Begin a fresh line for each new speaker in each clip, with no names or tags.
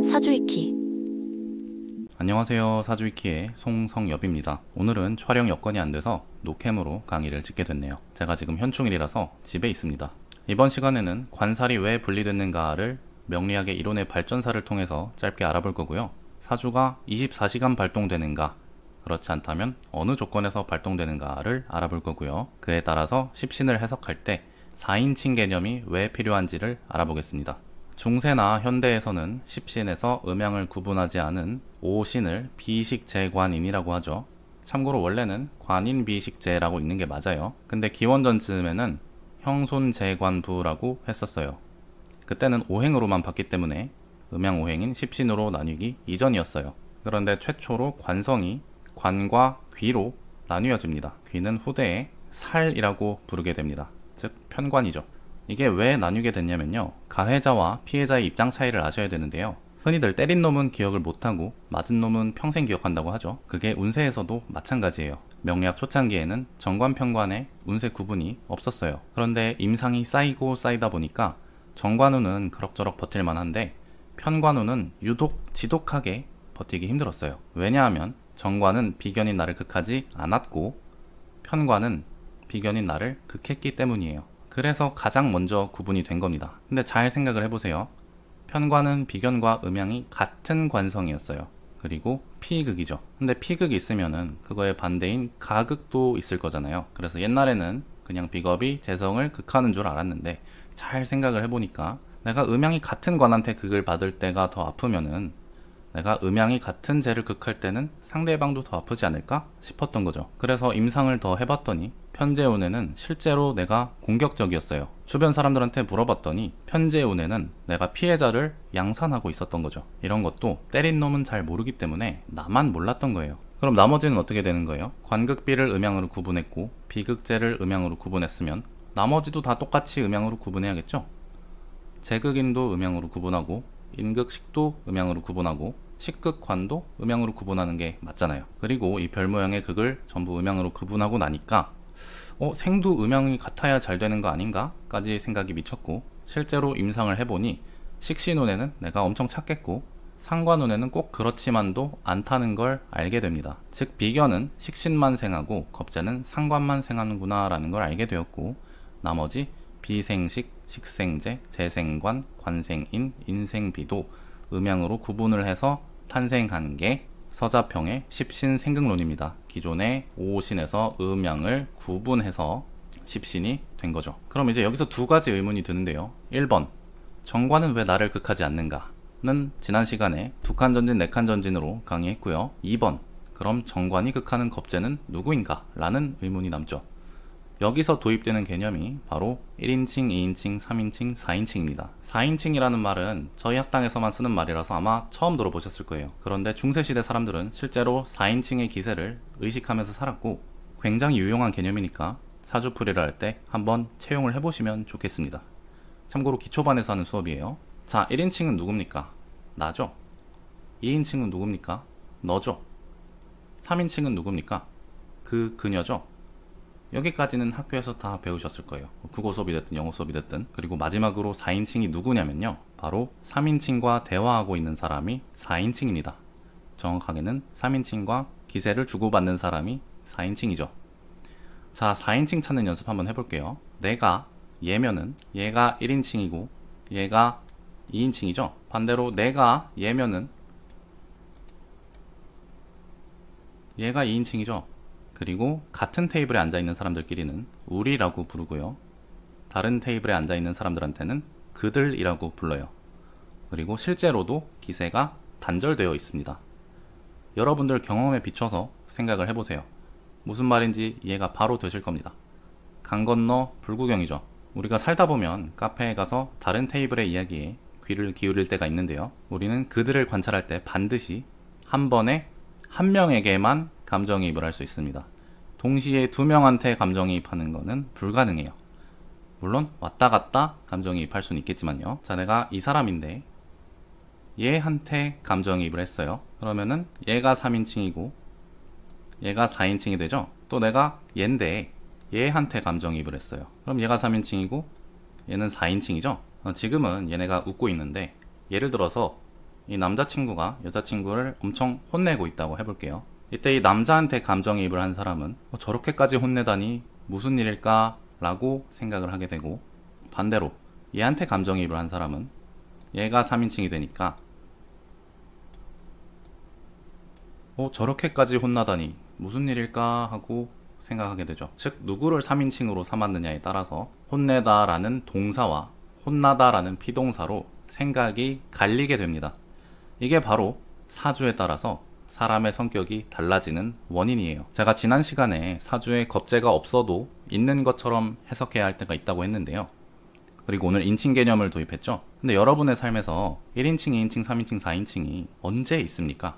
사주이키.
안녕하세요. 사주이키의 송성엽입니다. 오늘은 촬영 여건이 안 돼서 노캠으로 강의를 찍게 됐네요. 제가 지금 현충일이라서 집에 있습니다. 이번 시간에는 관살이 왜 분리됐는가를 명리학의 이론의 발전사를 통해서 짧게 알아볼 거고요. 사주가 24시간 발동되는가, 그렇지 않다면 어느 조건에서 발동되는가를 알아볼 거고요. 그에 따라서 십신을 해석할 때 4인칭 개념이 왜 필요한지를 알아보겠습니다. 중세나 현대에서는 십신에서 음양을 구분하지 않은 오신을 비식재관인이라고 하죠. 참고로 원래는 관인비식재라고 읽는 게 맞아요. 근데 기원전쯤에는 형손재관부라고 했었어요. 그때는 오행으로만 봤기 때문에 음양오행인 십신으로 나뉘기 이전이었어요. 그런데 최초로 관성이 관과 귀로 나뉘어집니다. 귀는 후대에 살이라고 부르게 됩니다. 즉 편관이죠. 이게 왜 나뉘게 됐냐면요, 가해자와 피해자의 입장 차이를 아셔야 되는데요, 흔히들 때린 놈은 기억을 못하고 맞은 놈은 평생 기억한다고 하죠. 그게 운세에서도 마찬가지예요. 명리학 초창기에는 정관 편관의 운세 구분이 없었어요. 그런데 임상이 쌓이고 쌓이다 보니까 정관운은 그럭저럭 버틸만 한데 편관운은 유독 지독하게 버티기 힘들었어요. 왜냐하면 정관은 비견인 나를 극하지 않았고 편관은 비견인 나를 극했기 때문이에요. 그래서 가장 먼저 구분이 된 겁니다. 근데 잘 생각을 해보세요. 편관은 비견과 음양이 같은 관성이었어요. 그리고 피극이죠. 근데 피극이 있으면은 그거의 반대인 가극도 있을 거잖아요. 그래서 옛날에는 그냥 비겁이 재성을 극하는 줄 알았는데, 잘 생각을 해보니까 내가 음양이 같은 관한테 극을 받을 때가 더 아프면은 내가 음양이 같은 재를 극할 때는 상대방도 더 아프지 않을까 싶었던 거죠. 그래서 임상을 더 해봤더니 편재운에는 실제로 내가 공격적이었어요. 주변 사람들한테 물어봤더니 편재운에는 내가 피해자를 양산하고 있었던 거죠. 이런 것도 때린 놈은 잘 모르기 때문에 나만 몰랐던 거예요. 그럼 나머지는 어떻게 되는 거예요? 관극비를 음양으로 구분했고 비극재를 음양으로 구분했으면 나머지도 다 똑같이 음양으로 구분해야겠죠? 재극인도 음양으로 구분하고 인극식도 음양으로 구분하고 식극관도 음양으로 구분하는 게 맞잖아요. 그리고 이 별 모양의 극을 전부 음양으로 구분하고 나니까 생도 음양이 같아야 잘 되는 거 아닌가? 까지 생각이 미쳤고, 실제로 임상을 해보니 식신운에는 내가 엄청 찾겠고 상관운에는 꼭 그렇지만도 않다는 걸 알게 됩니다. 즉 비견은 식신만 생하고 겁재는 상관만 생하는구나 라는 걸 알게 되었고, 나머지 비생식, 식생재, 재생관, 관생인, 인생비도 음양으로 구분을 해서 탄생한 게 서자평의 십신생극론입니다. 기존의 오신에서 음양을 구분해서 십신이 된 거죠. 그럼 이제 여기서 두 가지 의문이 드는데요. 1번, 정관은 왜 나를 극하지 않는가는 지난 시간에 두 칸 전진, 네 칸 전진으로 강의했고요. 2번, 그럼 정관이 극하는 겁재는 누구인가? 라는 의문이 남죠. 여기서 도입되는 개념이 바로 1인칭, 2인칭, 3인칭, 4인칭입니다. 4인칭이라는 말은 저희 학당에서만 쓰는 말이라서 아마 처음 들어보셨을 거예요. 그런데 중세시대 사람들은 실제로 4인칭의 기세를 의식하면서 살았고 굉장히 유용한 개념이니까 사주풀이를 할 때 한번 채용을 해보시면 좋겠습니다. 참고로 기초반에서 하는 수업이에요. 자, 1인칭은 누굽니까? 나죠. 2인칭은 누굽니까? 너죠. 3인칭은 누굽니까? 그녀죠. 여기까지는 학교에서 다 배우셨을 거예요. 국어 수업이 됐든 영어 수업이 됐든. 그리고 마지막으로 4인칭이 누구냐면요, 바로 3인칭과 대화하고 있는 사람이 4인칭입니다. 정확하게는 3인칭과 기세를 주고받는 사람이 4인칭이죠. 자, 4인칭 찾는 연습 한번 해볼게요. 내가 얘면은 얘가 1인칭이고 얘가 2인칭이죠. 반대로 내가 얘면은 얘가 2인칭이죠. 그리고 같은 테이블에 앉아있는 사람들끼리는 우리라고 부르고요. 다른 테이블에 앉아있는 사람들한테는 그들이라고 불러요. 그리고 실제로도 기세가 단절되어 있습니다. 여러분들 경험에 비춰서 생각을 해보세요. 무슨 말인지 이해가 바로 되실 겁니다. 강 건너 불구경이죠. 우리가 살다 보면 카페에 가서 다른 테이블의 이야기에 귀를 기울일 때가 있는데요, 우리는 그들을 관찰할 때 반드시 한 번에 한 명에게만 감정이입을 할 수 있습니다. 동시에 두 명한테 감정이입하는 거는 불가능해요. 물론 왔다 갔다 감정이입할 수는 있겠지만요. 자, 내가 이 사람인데 얘한테 감정이입을 했어요. 그러면은 얘가 3인칭이고 얘가 4인칭이 되죠. 또 내가 얘인데 얘한테 감정이입을 했어요. 그럼 얘가 3인칭이고 얘는 4인칭이죠. 지금은 얘네가 웃고 있는데 예를 들어서 이 남자친구가 여자친구를 엄청 혼내고 있다고 해볼게요. 이때 이 남자한테 감정이입을 한 사람은 저렇게까지 혼내다니 무슨 일일까? 라고 생각을 하게 되고, 반대로 얘한테 감정이입을 한 사람은 얘가 3인칭이 되니까 저렇게까지 혼나다니 무슨 일일까? 하고 생각하게 되죠. 즉 누구를 3인칭으로 삼았느냐에 따라서 혼내다 라는 동사와 혼나다 라는 피동사로 생각이 갈리게 됩니다. 이게 바로 사주에 따라서 사람의 성격이 달라지는 원인이에요. 제가 지난 시간에 사주에 겁재가 없어도 있는 것처럼 해석해야 할 때가 있다고 했는데요. 그리고 오늘 인칭 개념을 도입했죠. 근데 여러분의 삶에서 1인칭, 2인칭, 3인칭, 4인칭이 언제 있습니까?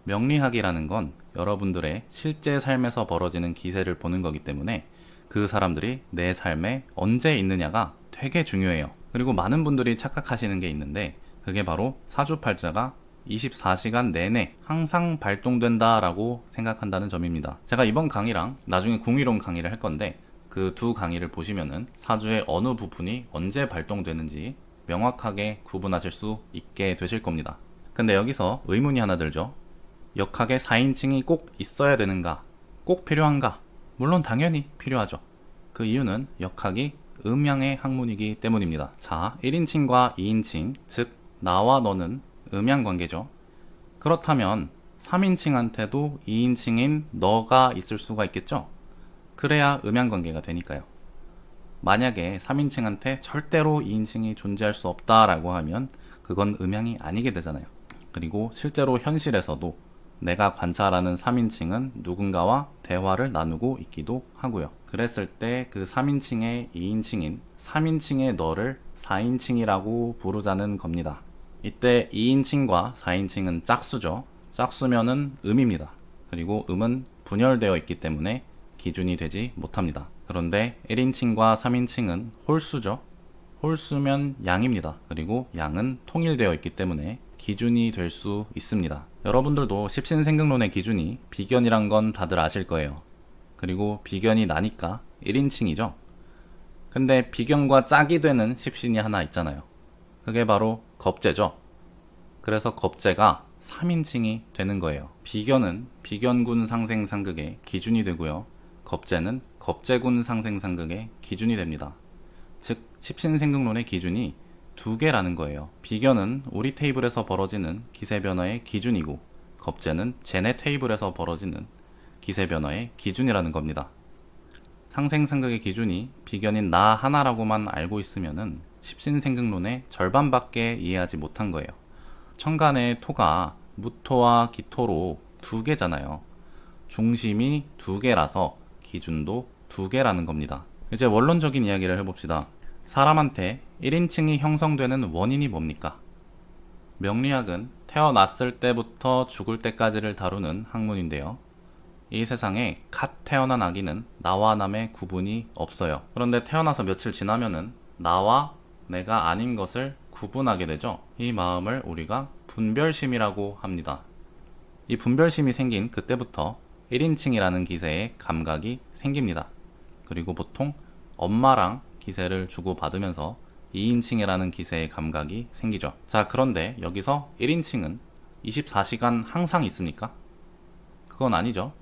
명리학이라는 건 여러분들의 실제 삶에서 벌어지는 기세를 보는 거기 때문에 그 사람들이 내 삶에 언제 있느냐가 되게 중요해요. 그리고 많은 분들이 착각하시는 게 있는데, 그게 바로 사주팔자가 24시간 내내 항상 발동된다라고 생각한다는 점입니다. 제가 이번 강의랑 나중에 궁이론 강의를 할 건데, 그 두 강의를 보시면은 사주의 어느 부분이 언제 발동되는지 명확하게 구분하실 수 있게 되실 겁니다. 근데 여기서 의문이 하나 들죠. 역학에 4인칭이 꼭 있어야 되는가? 꼭 필요한가? 물론 당연히 필요하죠. 그 이유는 역학이 음양의 학문이기 때문입니다. 자, 1인칭과 2인칭, 즉 나와 너는 음양 관계죠. 그렇다면 3인칭한테도 2인칭인 너가 있을 수가 있겠죠? 그래야 음양 관계가 되니까요. 만약에 3인칭한테 절대로 2인칭이 존재할 수 없다라고 하면 그건 음양이 아니게 되잖아요. 그리고 실제로 현실에서도 내가 관찰하는 3인칭은 누군가와 대화를 나누고 있기도 하고요. 그랬을 때 그 3인칭의 2인칭인 3인칭의 너를 4인칭이라고 부르자는 겁니다. 이때 2인칭과 4인칭은 짝수죠. 짝수면은 음입니다. 그리고 음은 분열되어 있기 때문에 기준이 되지 못합니다. 그런데 1인칭과 3인칭은 홀수죠. 홀수면 양입니다. 그리고 양은 통일되어 있기 때문에 기준이 될 수 있습니다. 여러분들도 십신생극론의 기준이 비견이란 건 다들 아실 거예요. 그리고 비견이 나니까 1인칭이죠. 근데 비견과 짝이 되는 십신이 하나 있잖아요. 그게 바로 겁재죠. 그래서 겁재가 3인칭이 되는 거예요. 비견은 비견군 상생상극의 기준이 되고요. 겁재는 겁재군 상생상극의 기준이 됩니다. 즉 십신생극론의 기준이 두 개라는 거예요. 비견은 우리 테이블에서 벌어지는 기세 변화의 기준이고, 겁재는 쟤네 테이블에서 벌어지는 기세 변화의 기준이라는 겁니다. 상생상극의 기준이 비견인 나 하나라고만 알고 있으면은 십신생극론의 절반밖에 이해하지 못한 거예요. 천간의 토가 무토와 기토로 두 개잖아요. 중심이 두 개라서 기준도 두 개라는 겁니다. 이제 원론적인 이야기를 해봅시다. 사람한테 1인칭이 형성되는 원인이 뭡니까? 명리학은 태어났을 때부터 죽을 때까지를 다루는 학문인데요. 이 세상에 갓 태어난 아기는 나와 남의 구분이 없어요. 그런데 태어나서 며칠 지나면은 나와 내가 아닌 것을 구분하게 되죠. 이 마음을 우리가 분별심이라고 합니다. 이 분별심이 생긴 그때부터 1인칭이라는 기세에 감각이 생깁니다. 그리고 보통 엄마랑 기세를 주고받으면서 2인칭이라는 기세의 감각이 생기죠. 자, 그런데 여기서 1인칭은 24시간 항상 있습니까? 그건 아니죠.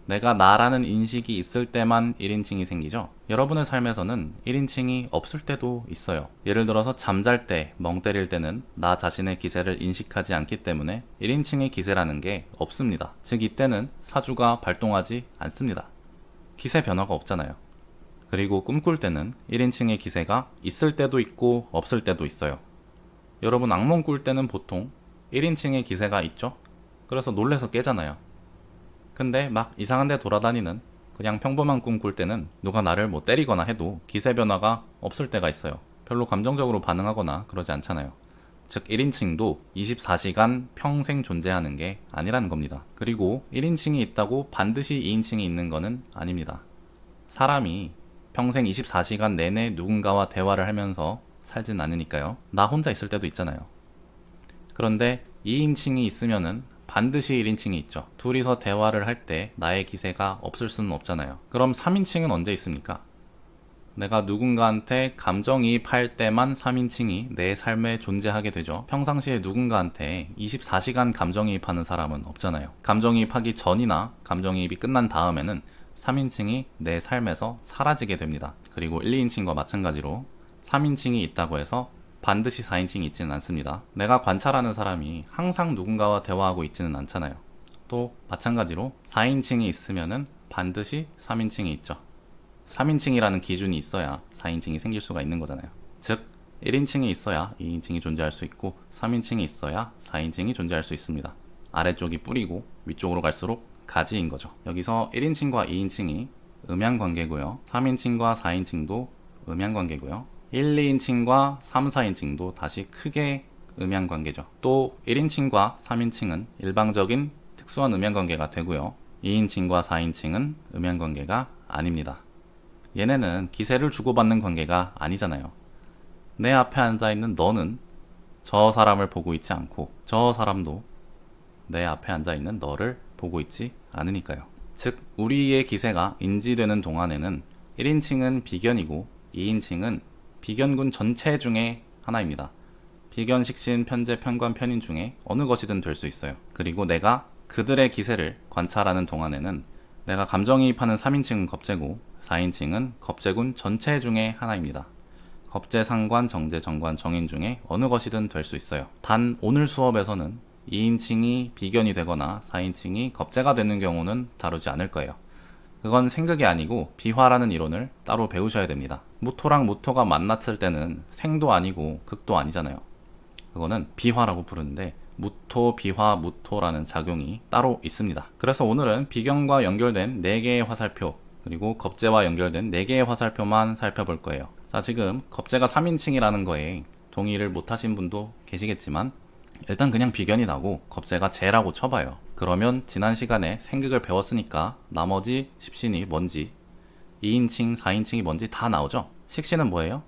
내가 나라는 인식이 있을 때만 1인칭이 생기죠. 여러분의 삶에서는 1인칭이 없을 때도 있어요. 예를 들어서 잠잘 때, 멍 때릴 때는 나 자신의 기세를 인식하지 않기 때문에 1인칭의 기세라는 게 없습니다. 즉 이때는 사주가 발동하지 않습니다. 기세 변화가 없잖아요. 그리고 꿈꿀 때는 1인칭의 기세가 있을 때도 있고 없을 때도 있어요. 여러분 악몽 꿀 때는 보통 1인칭의 기세가 있죠? 그래서 놀래서 깨잖아요. 근데 막 이상한 데 돌아다니는 그냥 평범한 꿈 꿀 때는 누가 나를 뭐 때리거나 해도 기세 변화가 없을 때가 있어요. 별로 감정적으로 반응하거나 그러지 않잖아요. 즉 1인칭도 24시간 평생 존재하는 게 아니라는 겁니다. 그리고 1인칭이 있다고 반드시 2인칭이 있는 거는 아닙니다. 사람이 평생 24시간 내내 누군가와 대화를 하면서 살진 않으니까요. 나 혼자 있을 때도 있잖아요. 그런데 2인칭이 있으면은 반드시 1인칭이 있죠. 둘이서 대화를 할 때 나의 기세가 없을 수는 없잖아요. 그럼 3인칭은 언제 있습니까? 내가 누군가한테 감정이입할 때만 3인칭이 내 삶에 존재하게 되죠. 평상시에 누군가한테 24시간 감정이입하는 사람은 없잖아요. 감정이입하기 전이나 감정이입이 끝난 다음에는 3인칭이 내 삶에서 사라지게 됩니다. 그리고 1, 2인칭과 마찬가지로 3인칭이 있다고 해서 반드시 4인칭이 있지는 않습니다. 내가 관찰하는 사람이 항상 누군가와 대화하고 있지는 않잖아요. 또 마찬가지로 4인칭이 있으면은 반드시 3인칭이 있죠. 3인칭이라는 기준이 있어야 4인칭이 생길 수가 있는 거잖아요. 즉 1인칭이 있어야 2인칭이 존재할 수 있고 3인칭이 있어야 4인칭이 존재할 수 있습니다. 아래쪽이 뿌리고 위쪽으로 갈수록 가지인 거죠. 여기서 1인칭과 2인칭이 음양관계고요. 3인칭과 4인칭도 음양관계고요. 1, 2인칭과 3, 4인칭도 다시 크게 음양관계죠. 또 1인칭과 3인칭은 일방적인 특수한 음양관계가 되고요. 2인칭과 4인칭은 음양관계가 아닙니다. 얘네는 기세를 주고받는 관계가 아니잖아요. 내 앞에 앉아있는 너는 저 사람을 보고 있지 않고 저 사람도 내 앞에 앉아있는 너를 보고 있지 않으니까요. 즉 우리의 기세가 인지되는 동안에는 1인칭은 비견이고 2인칭은 비견군 전체 중에 하나입니다. 비견, 식신, 편재, 편관, 편인 중에 어느 것이든 될 수 있어요. 그리고 내가 그들의 기세를 관찰하는 동안에는 내가 감정이입하는 3인칭은 겁재고 4인칭은 겁재군 전체 중에 하나입니다. 겁재, 상관, 정재, 정관, 정인 중에 어느 것이든 될 수 있어요. 단 오늘 수업에서는 2인칭이 비견이 되거나 4인칭이 겁재가 되는 경우는 다루지 않을 거예요. 그건 생극이 아니고 비화라는 이론을 따로 배우셔야 됩니다. 무토랑 무토가 만났을 때는 생도 아니고 극도 아니잖아요. 그거는 비화라고 부르는데 무토, 비화, 무토라는 작용이 따로 있습니다. 그래서 오늘은 비견과 연결된 4개의 화살표 그리고 겁재와 연결된 4개의 화살표만 살펴볼 거예요. 자, 지금 겁재가 3인칭이라는 거에 동의를 못하신 분도 계시겠지만 일단 그냥 비견이 나고 겁재가 재라고 쳐봐요. 그러면 지난 시간에 생극을 배웠으니까 나머지 십신이 뭔지 2인칭, 4인칭이 뭔지 다 나오죠. 식신은 뭐예요?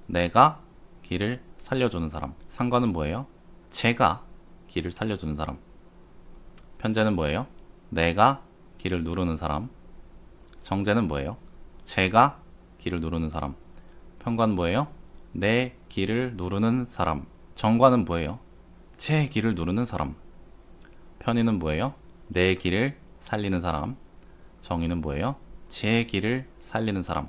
내가 기를 살려주는 사람. 상관은 뭐예요? 제가 기를 살려주는 사람. 편재는 뭐예요? 내가 기를 누르는 사람. 정재는 뭐예요? 제가 기를 누르는 사람. 편관은 뭐예요? 내 기를 누르는 사람. 정관은 뭐예요? 제 기를 누르는 사람. 편의는 뭐예요? 내 기를 살리는 사람. 정의는 뭐예요? 제 기를 살리는 사람.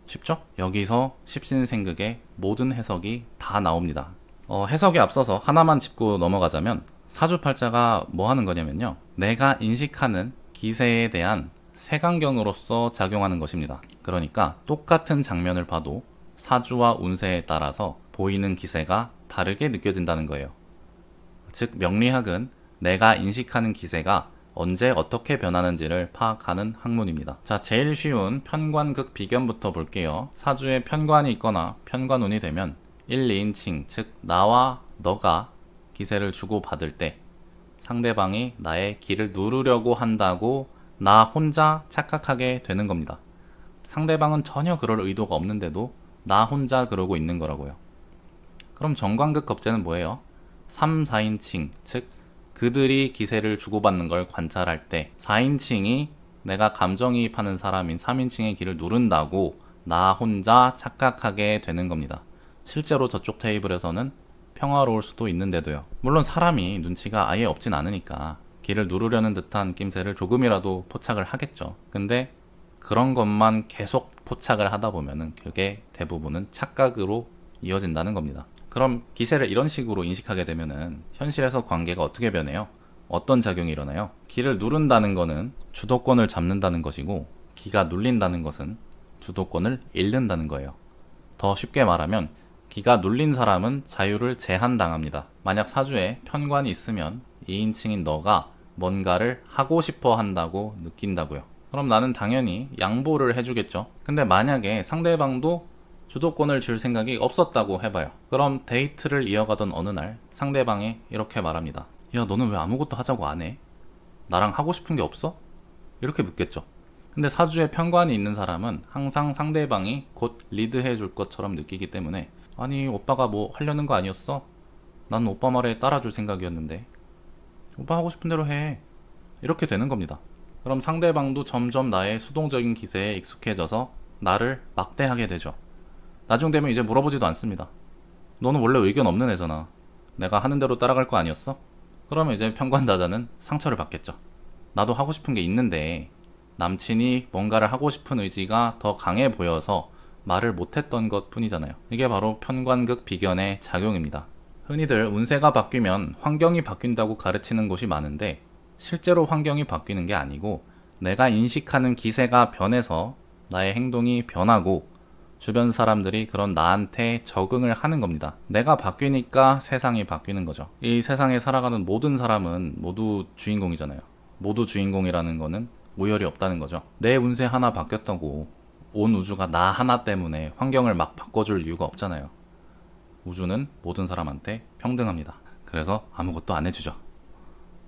쉽죠? 여기서 십신생극의 모든 해석이 다 나옵니다. 해석에 앞서서 하나만 짚고 넘어가자면 사주팔자가 뭐 하는 거냐면요. 내가 인식하는 기세에 대한 색안경으로서 작용하는 것입니다. 그러니까 똑같은 장면을 봐도 사주와 운세에 따라서 보이는 기세가 다르게 느껴진다는 거예요. 즉 명리학은 내가 인식하는 기세가 언제 어떻게 변하는지를 파악하는 학문입니다. 자, 제일 쉬운 편관극 비견부터 볼게요. 사주에 편관이 있거나 편관운이 되면 1, 2인칭, 즉 나와 너가 기세를 주고받을 때 상대방이 나의 기를 누르려고 한다고 나 혼자 착각하게 되는 겁니다. 상대방은 전혀 그럴 의도가 없는데도 나 혼자 그러고 있는 거라고요. 그럼 정관극 겁재는 뭐예요? 3, 4인칭, 즉 그들이 기세를 주고받는 걸 관찰할 때 4인칭이 내가 감정이입하는 사람인 3인칭의 기를 누른다고 나 혼자 착각하게 되는 겁니다. 실제로 저쪽 테이블에서는 평화로울 수도 있는데도요. 물론 사람이 눈치가 아예 없진 않으니까 기를 누르려는 듯한 낌새를 조금이라도 포착을 하겠죠. 근데 그런 것만 계속 포착을 하다 보면은 그게 대부분은 착각으로 이어진다는 겁니다. 그럼 기세를 이런 식으로 인식하게 되면은 현실에서 관계가 어떻게 변해요? 어떤 작용이 일어나요? 기를 누른다는 것은 주도권을 잡는다는 것이고 기가 눌린다는 것은 주도권을 잃는다는 거예요. 더 쉽게 말하면 기가 눌린 사람은 자유를 제한당합니다. 만약 사주에 편관이 있으면 2인칭인 너가 뭔가를 하고 싶어 한다고 느낀다고요. 그럼 나는 당연히 양보를 해주겠죠. 근데 만약에 상대방도 주도권을 줄 생각이 없었다고 해봐요. 그럼 데이트를 이어가던 어느 날 상대방이 이렇게 말합니다. 야, 너는 왜 아무것도 하자고 안 해? 나랑 하고 싶은 게 없어? 이렇게 묻겠죠. 근데 사주에 편관이 있는 사람은 항상 상대방이 곧 리드해 줄 것처럼 느끼기 때문에 아니 오빠가 뭐 하려는 거 아니었어? 난 오빠 말에 따라줄 생각이었는데 오빠 하고 싶은 대로 해. 이렇게 되는 겁니다. 그럼 상대방도 점점 나의 수동적인 기세에 익숙해져서 나를 막대하게 되죠. 나중 되면 이제 물어보지도 않습니다. 너는 원래 의견 없는 애잖아. 내가 하는 대로 따라갈 거 아니었어? 그러면 이제 평관다자는 상처를 받겠죠. 나도 하고 싶은 게 있는데 남친이 뭔가를 하고 싶은 의지가 더 강해 보여서 말을 못했던 것 뿐이잖아요. 이게 바로 편관극 비견의 작용입니다. 흔히들 운세가 바뀌면 환경이 바뀐다고 가르치는 곳이 많은데 실제로 환경이 바뀌는 게 아니고 내가 인식하는 기세가 변해서 나의 행동이 변하고 주변 사람들이 그런 나한테 적응을 하는 겁니다. 내가 바뀌니까 세상이 바뀌는 거죠. 이 세상에 살아가는 모든 사람은 모두 주인공이잖아요. 모두 주인공이라는 거는 우열이 없다는 거죠. 내 운세 하나 바뀌었다고 온 우주가 나 하나 때문에 환경을 막 바꿔줄 이유가 없잖아요. 우주는 모든 사람한테 평등합니다. 그래서 아무것도 안 해주죠.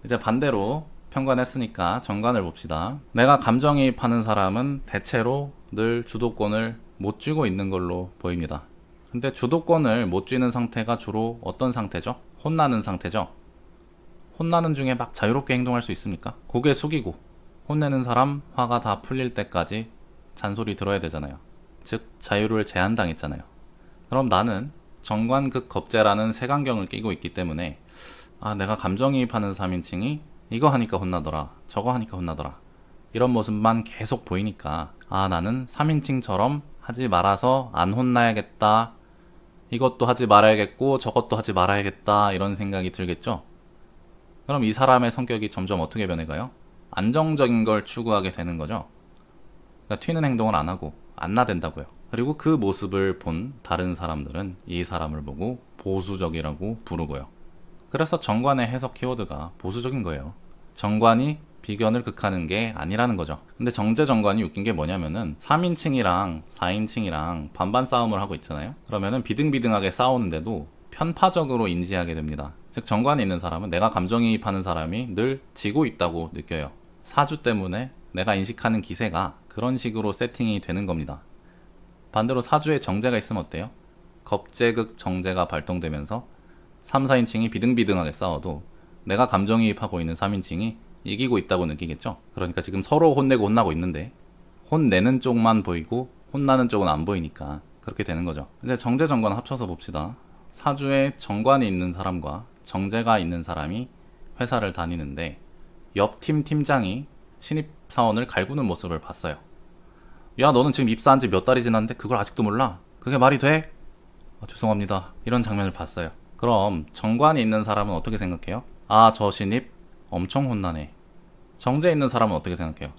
이제 반대로 편관했으니까 정관을 봅시다. 내가 감정이입하는 사람은 대체로 늘 주도권을 못 쥐고 있는 걸로 보입니다. 근데 주도권을 못 쥐는 상태가 주로 어떤 상태죠? 혼나는 상태죠. 혼나는 중에 막 자유롭게 행동할 수 있습니까? 고개 숙이고 혼내는 사람 화가 다 풀릴 때까지 잔소리 들어야 되잖아요. 즉 자유를 제한당했잖아요. 그럼 나는 정관극겁제라는 색안경을 끼고 있기 때문에 내가 감정이입하는 3인칭이 이거 하니까 혼나더라, 저거 하니까 혼나더라, 이런 모습만 계속 보이니까 나는 3인칭처럼 하지 말아서 안 혼나야겠다, 이것도 하지 말아야겠고 저것도 하지 말아야겠다, 이런 생각이 들겠죠. 그럼 이 사람의 성격이 점점 어떻게 변해가요? 안정적인 걸 추구하게 되는 거죠. 그러니까 튀는 행동을 안 하고 안 나댄다고요. 그리고 그 모습을 본 다른 사람들은 이 사람을 보고 보수적이라고 부르고요. 그래서 정관의 해석 키워드가 보수적인 거예요. 정관이 비견을 극하는 게 아니라는 거죠. 근데 정제정관이 웃긴 게 뭐냐면은 3인칭이랑 4인칭이랑 반반 싸움을 하고 있잖아요. 그러면은 비등비등하게 싸우는데도 편파적으로 인지하게 됩니다. 즉 정관에 있는 사람은 내가 감정이입하는 사람이 늘 지고 있다고 느껴요. 사주 때문에 내가 인식하는 기세가 그런 식으로 세팅이 되는 겁니다. 반대로 사주에 정제가 있으면 어때요? 겁제극 정제가 발동되면서 3, 4인칭이 비등비등하게 싸워도 내가 감정이입하고 있는 3인칭이 이기고 있다고 느끼겠죠? 그러니까 지금 서로 혼내고 혼나고 있는데 혼내는 쪽만 보이고 혼나는 쪽은 안 보이니까 그렇게 되는 거죠. 이제 정제 정관 합쳐서 봅시다. 사주에 정관이 있는 사람과 정제가 있는 사람이 회사를 다니는데 옆 팀 팀장이 신입사원을 갈구는 모습을 봤어요. 야, 너는 지금 입사한 지 몇 달이 지났는데 그걸 아직도 몰라? 그게 말이 돼? 죄송합니다. 이런 장면을 봤어요. 그럼 정관이 있는 사람은 어떻게 생각해요? 저 신입 엄청 혼나네. 정제에 있는 사람은 어떻게 생각해요?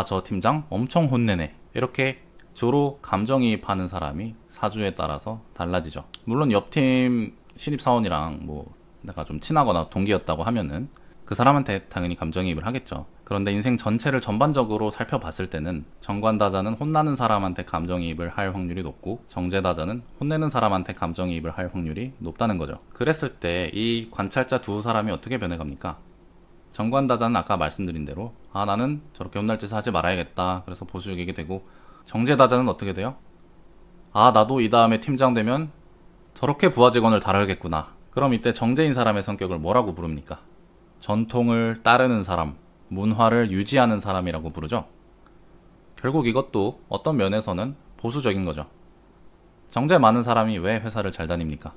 저 팀장 엄청 혼내네. 이렇게 주로 감정이입하는 사람이 사주에 따라서 달라지죠. 물론 옆팀 신입사원이랑 내가 좀 친하거나 동기였다고 하면은 그 사람한테 당연히 감정이입을 하겠죠. 그런데 인생 전체를 전반적으로 살펴봤을 때는 정관다자는 혼나는 사람한테 감정이입을 할 확률이 높고 정제다자는 혼내는 사람한테 감정이입을 할 확률이 높다는 거죠. 그랬을 때 이 관찰자 두 사람이 어떻게 변해갑니까? 정관다자는 아까 말씀드린 대로 나는 저렇게 혼날 짓을 하지 말아야겠다, 그래서 보수적이게 되고, 정제다자는 어떻게 돼요? 나도 이 다음에 팀장 되면 저렇게 부하 직원을 다뤄야겠구나. 그럼 이때 정제인 사람의 성격을 뭐라고 부릅니까? 전통을 따르는 사람, 문화를 유지하는 사람이라고 부르죠. 결국 이것도 어떤 면에서는 보수적인 거죠. 정제 많은 사람이 왜 회사를 잘 다닙니까?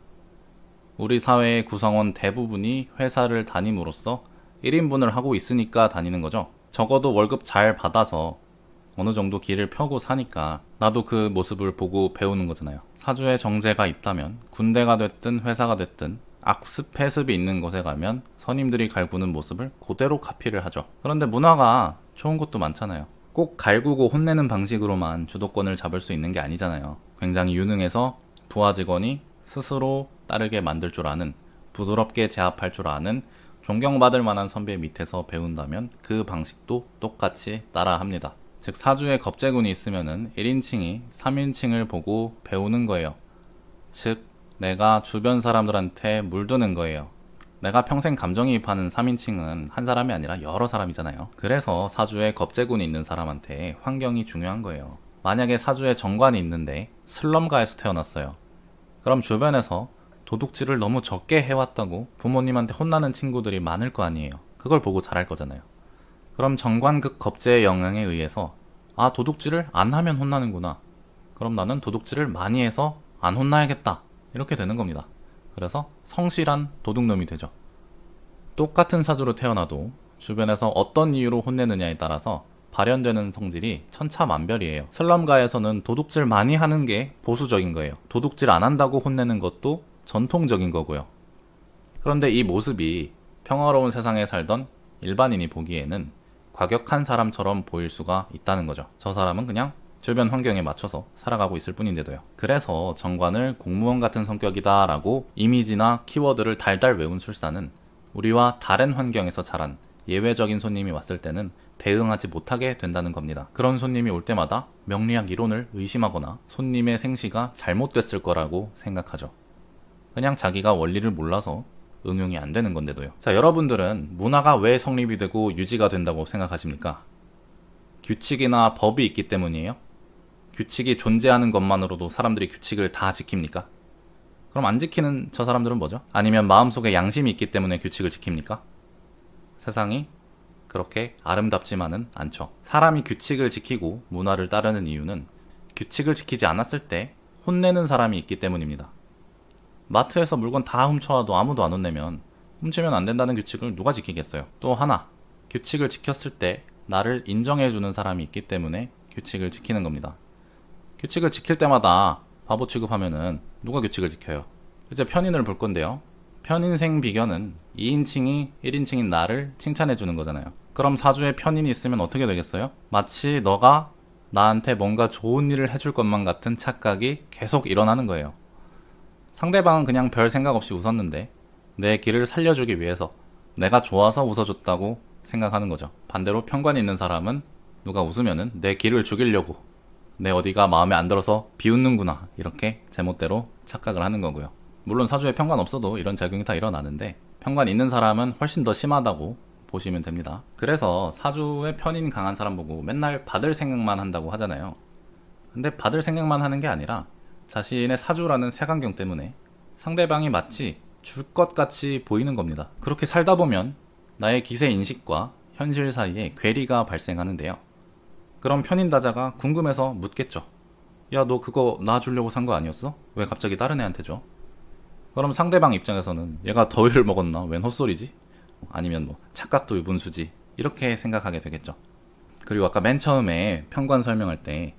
우리 사회의 구성원 대부분이 회사를 다님으로써 1인분을 하고 있으니까 다니는 거죠. 적어도 월급 잘 받아서 어느 정도 길을 펴고 사니까 나도 그 모습을 보고 배우는 거잖아요. 사주에 정제가 있다면 군대가 됐든 회사가 됐든 악습, 패습이 있는 곳에 가면 선임들이 갈구는 모습을 그대로 카피를 하죠. 그런데 문화가 좋은 것도 많잖아요. 꼭 갈구고 혼내는 방식으로만 주도권을 잡을 수 있는 게 아니잖아요. 굉장히 유능해서 부하 직원이 스스로 따르게 만들 줄 아는, 부드럽게 제압할 줄 아는, 존경받을 만한 선배 밑에서 배운다면 그 방식도 똑같이 따라합니다. 즉 사주에 겁재군이 있으면은 1인칭이 3인칭을 보고 배우는 거예요. 즉 내가 주변 사람들한테 물드는 거예요. 내가 평생 감정이입하는 3인칭은 한 사람이 아니라 여러 사람이잖아요. 그래서 사주에 겁재군이 있는 사람한테 환경이 중요한 거예요. 만약에 사주에 정관이 있는데 슬럼가에서 태어났어요. 그럼 주변에서 도둑질을 너무 적게 해왔다고 부모님한테 혼나는 친구들이 많을 거 아니에요. 그걸 보고 잘할 거잖아요. 그럼 정관극 겁제의 영향에 의해서 도둑질을 안 하면 혼나는구나, 그럼 나는 도둑질을 많이 해서 안 혼나야겠다. 이렇게 되는 겁니다. 그래서 성실한 도둑놈이 되죠. 똑같은 사주로 태어나도 주변에서 어떤 이유로 혼내느냐에 따라서 발현되는 성질이 천차만별이에요. 슬럼가에서는 도둑질 많이 하는 게 보수적인 거예요. 도둑질 안 한다고 혼내는 것도 전통적인 거고요. 그런데 이 모습이 평화로운 세상에 살던 일반인이 보기에는 과격한 사람처럼 보일 수가 있다는 거죠. 저 사람은 그냥 주변 환경에 맞춰서 살아가고 있을 뿐인데도요. 그래서 정관을 공무원 같은 성격이다 라고 이미지나 키워드를 달달 외운 술사는 우리와 다른 환경에서 자란 예외적인 손님이 왔을 때는 대응하지 못하게 된다는 겁니다. 그런 손님이 올 때마다 명리학 이론을 의심하거나 손님의 생시가 잘못됐을 거라고 생각하죠. 그냥 자기가 원리를 몰라서 응용이 안 되는 건데도요. 자, 여러분들은 문화가 왜 성립이 되고 유지가 된다고 생각하십니까? 규칙이나 법이 있기 때문이에요? 규칙이 존재하는 것만으로도 사람들이 규칙을 다 지킵니까? 그럼 안 지키는 저 사람들은 뭐죠? 아니면 마음속에 양심이 있기 때문에 규칙을 지킵니까? 세상이 그렇게 아름답지만은 않죠. 사람이 규칙을 지키고 문화를 따르는 이유는 규칙을 지키지 않았을 때 혼내는 사람이 있기 때문입니다. 마트에서 물건 다 훔쳐와도 아무도 안 혼내면 훔치면 안 된다는 규칙을 누가 지키겠어요? 또 하나, 규칙을 지켰을 때 나를 인정해주는 사람이 있기 때문에 규칙을 지키는 겁니다. 규칙을 지킬 때마다 바보 취급하면은 누가 규칙을 지켜요? 이제 편인을 볼 건데요. 편인생 비견은 2인칭이 1인칭인 나를 칭찬해주는 거잖아요. 그럼 사주에 편인이 있으면 어떻게 되겠어요? 마치 너가 나한테 뭔가 좋은 일을 해줄 것만 같은 착각이 계속 일어나는 거예요. 상대방은 그냥 별 생각 없이 웃었는데 내 길을 살려주기 위해서 내가 좋아서 웃어줬다고 생각하는 거죠. 반대로 편관이 있는 사람은 누가 웃으면은 내 길을 죽이려고 내 어디가 마음에 안 들어서 비웃는구나 이렇게 제멋대로 착각을 하는 거고요. 물론 사주에 편관 없어도 이런 작용이 다 일어나는데 편관 있는 사람은 훨씬 더 심하다고 보시면 됩니다. 그래서 사주에 편인 강한 사람 보고 맨날 받을 생각만 한다고 하잖아요. 근데 받을 생각만 하는 게 아니라 자신의 사주라는 색안경 때문에 상대방이 마치 줄 것 같이 보이는 겁니다. 그렇게 살다 보면 나의 기세 인식과 현실 사이에 괴리가 발생하는데요. 그럼 편인다자가 궁금해서 묻겠죠. 야, 너 그거 나 주려고 산 거 아니었어? 왜 갑자기 다른 애한테 줘? 그럼 상대방 입장에서는 얘가 더위를 먹었나? 웬 헛소리지? 아니면 뭐 착각도 유분수지? 이렇게 생각하게 되겠죠. 그리고 아까 맨 처음에 편관 설명할 때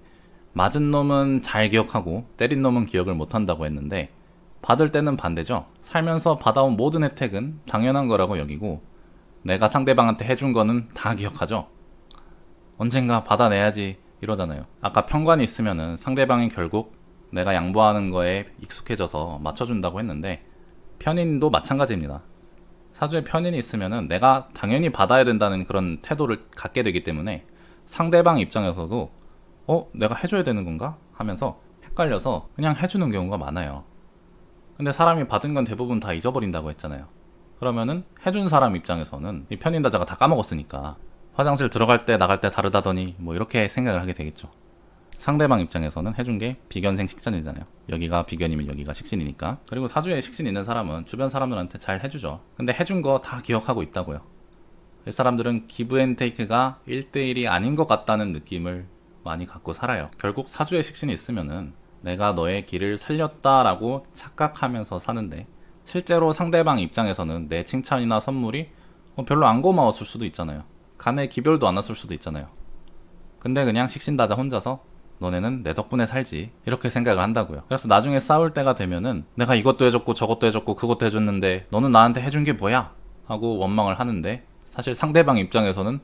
맞은 놈은 잘 기억하고 때린 놈은 기억을 못한다고 했는데 받을 때는 반대죠. 살면서 받아온 모든 혜택은 당연한 거라고 여기고 내가 상대방한테 해준 거는 다 기억하죠. 언젠가 받아내야지 이러잖아요. 아까 편관이 있으면은 상대방이 결국 내가 양보하는 거에 익숙해져서 맞춰준다고 했는데 편인도 마찬가지입니다. 사주에 편인이 있으면은 내가 당연히 받아야 된다는 그런 태도를 갖게 되기 때문에 상대방 입장에서도 내가 해줘야 되는 건가? 하면서 헷갈려서 그냥 해주는 경우가 많아요. 근데 사람이 받은 건 대부분 다 잊어버린다고 했잖아요. 그러면은 해준 사람 입장에서는 이 편인다자가 다 까먹었으니까 화장실 들어갈 때 나갈 때 다르다더니 뭐 이렇게 생각을 하게 되겠죠. 상대방 입장에서는 해준 게 비견생 식신이잖아요. 여기가 비견이면 여기가 식신이니까. 그리고 사주에 식신 있는 사람은 주변 사람들한테 잘 해주죠. 근데 해준 거 다 기억하고 있다고요. 이 사람들은 기브앤테이크가 1대1이 아닌 것 같다는 느낌을 많이 갖고 살아요. 결국 사주에 식신이 있으면은 내가 너의 길을 살렸다라고 착각하면서 사는데 실제로 상대방 입장에서는 내 칭찬이나 선물이 별로 안 고마웠을 수도 있잖아요. 간에 기별도 안 왔을 수도 있잖아요. 근데 그냥 식신다자 혼자서 너네는 내 덕분에 살지 이렇게 생각을 한다고요. 그래서 나중에 싸울 때가 되면은 내가 이것도 해줬고 저것도 해줬고 그것도 해줬는데 너는 나한테 해준 게 뭐야? 하고 원망을 하는데 사실 상대방 입장에서는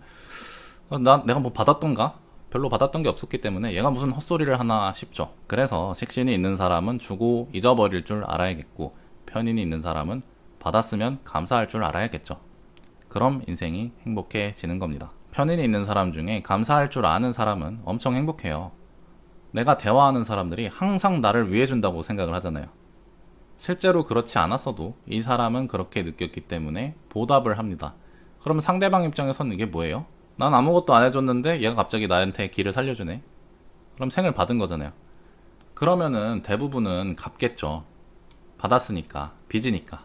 내가 뭐 받았던가? 별로 받았던 게 없었기 때문에 얘가 무슨 헛소리를 하나 싶죠. 그래서 식신이 있는 사람은 주고 잊어버릴 줄 알아야겠고 편인이 있는 사람은 받았으면 감사할 줄 알아야겠죠. 그럼 인생이 행복해지는 겁니다. 편인이 있는 사람 중에 감사할 줄 아는 사람은 엄청 행복해요. 내가 대화하는 사람들이 항상 나를 위해준다고 생각을 하잖아요. 실제로 그렇지 않았어도 이 사람은 그렇게 느꼈기 때문에 보답을 합니다. 그럼 상대방 입장에서는 이게 뭐예요? 난 아무것도 안 해줬는데 얘가 갑자기 나한테 길을 살려주네. 그럼 생을 받은 거잖아요. 그러면은 대부분은 갚겠죠. 받았으니까, 빚이니까.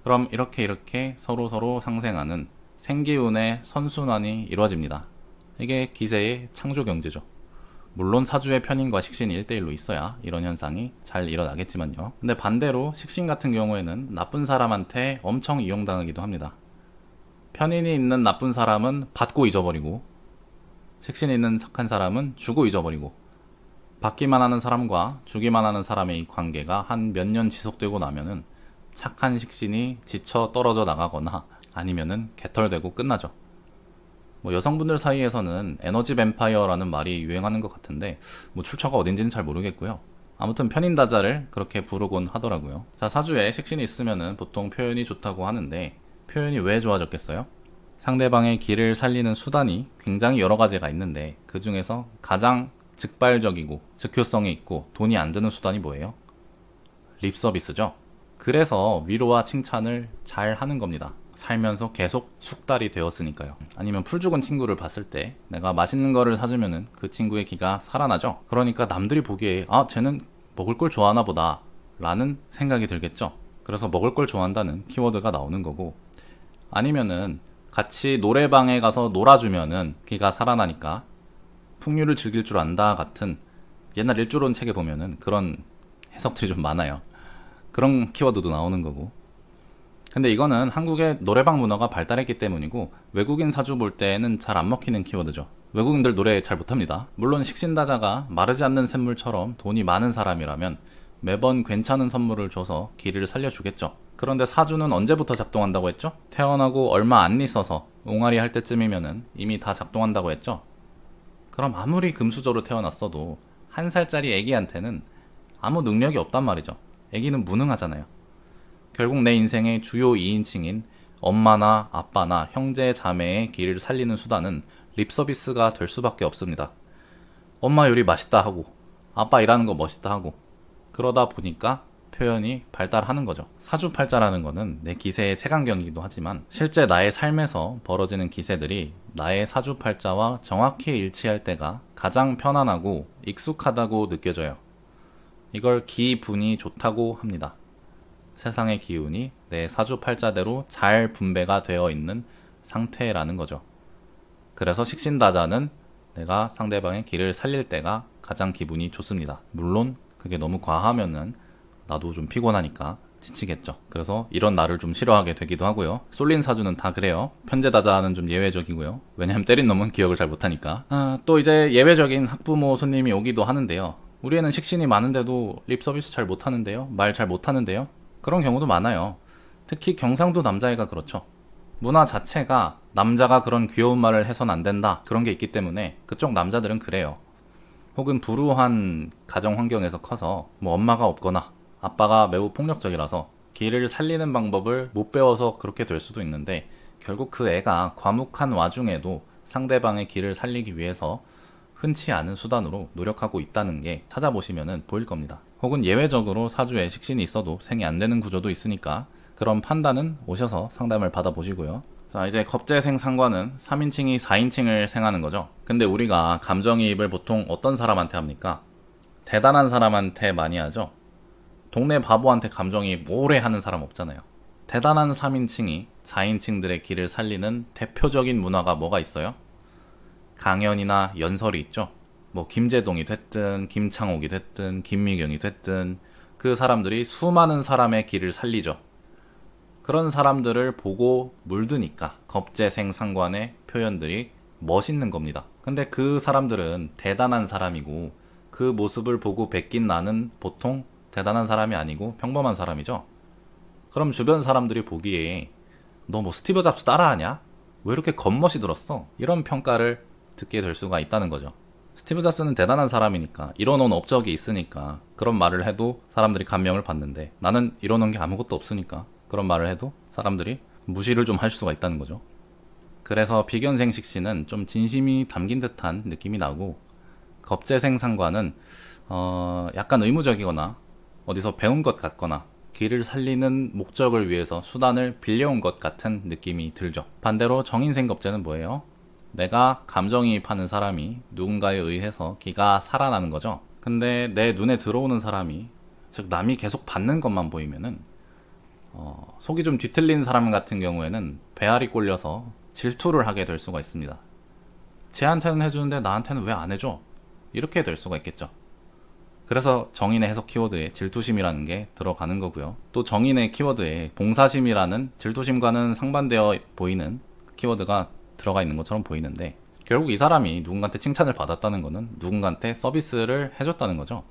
그럼 이렇게 서로 상생하는 생기운의 선순환이 이루어집니다. 이게 기세의 창조 경제죠. 물론 사주의 편인과 식신이 1대1로 있어야 이런 현상이 잘 일어나겠지만요. 근데 반대로 식신 같은 경우에는 나쁜 사람한테 엄청 이용당하기도 합니다. 편인이 있는 나쁜 사람은 받고 잊어버리고, 식신이 있는 착한 사람은 주고 잊어버리고, 받기만 하는 사람과 주기만 하는 사람의 이 관계가 한 몇 년 지속되고 나면은 착한 식신이 지쳐 떨어져 나가거나 아니면은 개털되고 끝나죠. 뭐 여성분들 사이에서는 에너지 뱀파이어라는 말이 유행하는 것 같은데 뭐 출처가 어딘지는 잘 모르겠고요. 아무튼 편인다자를 그렇게 부르곤 하더라고요. 자, 사주에 식신이 있으면은 보통 표현이 좋다고 하는데 표현이 왜 좋아졌겠어요? 상대방의 기를 살리는 수단이 굉장히 여러 가지가 있는데 그 중에서 가장 즉발적이고 즉효성이 있고 돈이 안 드는 수단이 뭐예요? 립서비스죠. 그래서 위로와 칭찬을 잘 하는 겁니다. 살면서 계속 숙달이 되었으니까요. 아니면 풀 죽은 친구를 봤을 때 내가 맛있는 거를 사주면은 그 친구의 기가 살아나죠. 그러니까 남들이 보기에 아, 쟤는 먹을 걸 좋아하나 보다 라는 생각이 들겠죠. 그래서 먹을 걸 좋아한다는 키워드가 나오는 거고, 아니면은 같이 노래방에 가서 놀아주면은 기가 살아나니까 풍류를 즐길 줄 안다 같은 옛날 일조론 책에 보면은 그런 해석들이 좀 많아요. 그런 키워드도 나오는 거고. 근데 이거는 한국의 노래방 문화가 발달했기 때문이고 외국인 사주 볼 때는 잘 안 먹히는 키워드죠. 외국인들 노래 잘 못합니다. 물론 식신다자가 마르지 않는 샘물처럼 돈이 많은 사람이라면 매번 괜찮은 선물을 줘서 기를 살려주겠죠. 그런데 사주는 언제부터 작동한다고 했죠? 태어나고 얼마 안 있어서 옹알이 할 때쯤이면은 이미 다 작동한다고 했죠. 그럼 아무리 금수저로 태어났어도 1살짜리 애기한테는 아무 능력이 없단 말이죠. 애기는 무능하잖아요. 결국 내 인생의 주요 2인칭인 엄마나 아빠나 형제 자매의 기를 살리는 수단은 립서비스가 될 수밖에 없습니다. 엄마 요리 맛있다 하고 아빠 일하는 거 멋있다 하고 그러다 보니까 표현이 발달하는 거죠. 사주팔자라는 거는 내 기세의 색안경이기도 하지만 실제 나의 삶에서 벌어지는 기세들이 나의 사주팔자와 정확히 일치할 때가 가장 편안하고 익숙하다고 느껴져요. 이걸 기분이 좋다고 합니다. 세상의 기운이 내 사주팔자대로 잘 분배가 되어 있는 상태라는 거죠. 그래서 식신다자는 내가 상대방의 기를 살릴 때가 가장 기분이 좋습니다. 물론 그게 너무 과하면은 나도 좀 피곤하니까 지치겠죠. 그래서 이런 나를 좀 싫어하게 되기도 하고요. 쏠린 사주는 다 그래요. 편제다자는 좀 예외적이고요. 왜냐면 때린 놈은 기억을 잘 못하니까. 또 이제 예외적인 학부모 손님이 오기도 하는데요. 우리 애는 식신이 많은데도 립 서비스 잘 못하는데요. 말 잘 못하는데요. 그런 경우도 많아요. 특히 경상도 남자애가 그렇죠. 문화 자체가 남자가 그런 귀여운 말을 해선 안 된다 그런 게 있기 때문에 그쪽 남자들은 그래요. 혹은 불우한 가정 환경에서 커서 뭐 엄마가 없거나 아빠가 매우 폭력적이라서 기를 살리는 방법을 못 배워서 그렇게 될 수도 있는데 결국 그 애가 과묵한 와중에도 상대방의 기를 살리기 위해서 흔치 않은 수단으로 노력하고 있다는 게 찾아보시면 보일 겁니다. 혹은 예외적으로 사주에 식신이 있어도 생이 안 되는 구조도 있으니까 그런 판단은 오셔서 상담을 받아보시고요. 자, 이제 겁재생 상관은 3인칭이 4인칭을 생하는 거죠. 근데 우리가 감정이입을 보통 어떤 사람한테 합니까? 대단한 사람한테 많이 하죠. 동네 바보한테 감정이입 오래 하는 사람 없잖아요. 대단한 3인칭이 4인칭들의 기를 살리는 대표적인 문화가 뭐가 있어요? 강연이나 연설이 있죠. 뭐 김제동이 됐든 김창옥이 됐든 김미경이 됐든 그 사람들이 수많은 사람의 기를 살리죠. 그런 사람들을 보고 물드니까 겁재생 상관의 표현들이 멋있는 겁니다. 근데 그 사람들은 대단한 사람이고 그 모습을 보고 베낀 나는 보통 대단한 사람이 아니고 평범한 사람이죠. 그럼 주변 사람들이 보기에 너 뭐 스티브 잡스 따라하냐? 왜 이렇게 겉멋이 들었어? 이런 평가를 듣게 될 수가 있다는 거죠. 스티브 잡스는 대단한 사람이니까 이뤄놓은 업적이 있으니까 그런 말을 해도 사람들이 감명을 받는데 나는 이뤄놓은 게 아무것도 없으니까 그런 말을 해도 사람들이 무시를 좀 할 수가 있다는 거죠. 그래서 비견생식신은 좀 진심이 담긴 듯한 느낌이 나고 겁재생 상관은 약간 의무적이거나 어디서 배운 것 같거나 기를 살리는 목적을 위해서 수단을 빌려온 것 같은 느낌이 들죠. 반대로 정인생 겁재는 뭐예요? 내가 감정이입하는 사람이 누군가에 의해서 기가 살아나는 거죠. 근데 내 눈에 들어오는 사람이, 즉 남이 계속 받는 것만 보이면은 속이 좀 뒤틀린 사람 같은 경우에는 배알이 꼴려서 질투를 하게 될 수가 있습니다. 쟤한테는 해주는데 나한테는 왜 안 해줘? 이렇게 될 수가 있겠죠. 그래서 정인의 해석 키워드에 질투심이라는 게 들어가는 거고요. 또 정인의 키워드에 봉사심이라는 질투심과는 상반되어 보이는 키워드가 들어가 있는 것처럼 보이는데, 결국 이 사람이 누군가한테 칭찬을 받았다는 거는 누군가한테 서비스를 해줬다는 거죠.